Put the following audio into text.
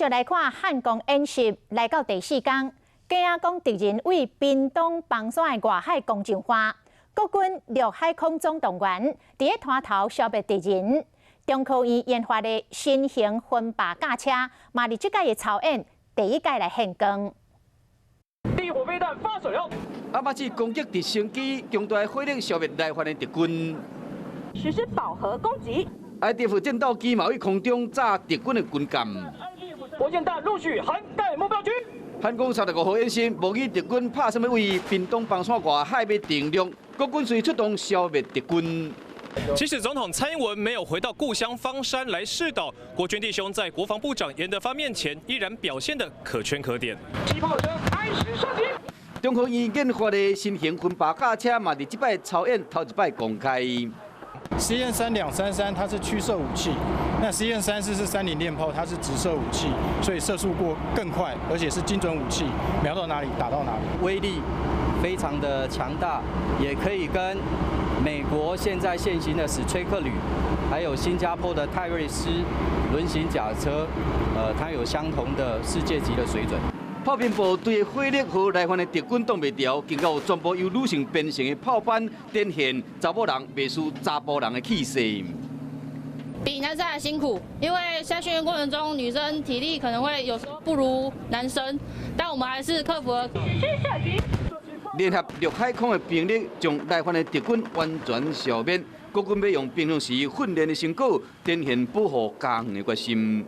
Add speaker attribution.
Speaker 1: 就来看汉光演习来到第4天，假讲敌人为屏东邦山的外海攻进化，国军陆海空总动员伫个滩头消灭敌人。中科院研发的新型分靶架车，嘛伫即届的操演第1届来献光。
Speaker 2: 地火飞弹发射了。
Speaker 3: 阿马子攻击直升机，强大火力消灭来犯的敌军。
Speaker 4: 实施饱和攻击。
Speaker 3: IDF 战斗机嘛，于空中炸敌军的军舰。
Speaker 2: 火箭弹陆续涵盖目标区。
Speaker 3: 汉光35号演习，模拟敌军拍什么位屏东邦山外海要定陆，国军随出动消灭敌军。
Speaker 5: 即使总统蔡英文没有回到故乡方山来示导，国军弟兄在国防部长严德发面前依然表现得可圈可点。
Speaker 2: 机炮车开始射击。
Speaker 3: 中科院研发的新型分靶架车嘛，伫即摆操演头一摆公开。
Speaker 6: 实验3233它是驱射武器，那实验34是30链炮，它是直射武器，所以射速更快，而且是精准武器，瞄到哪里打到哪里，
Speaker 7: 威力非常的强大，也可以跟美国现在现行的史崔克旅，还有新加坡的泰瑞斯轮型甲车，它有相同的世界级的水准。
Speaker 3: 炮兵部队的火力和来犯的敌军挡袂牢，结果全部由女性编成的炮班，展现查某人袂输查甫人的气势。
Speaker 8: 比男生还辛苦，因为在训练过程中，女生体力可能会有时候不如男生，但我们还是克服了。
Speaker 3: 联合陆海空的兵力，将来犯的敌军完全消灭。国军要用平常时训练的成果，展现保护家园的决心。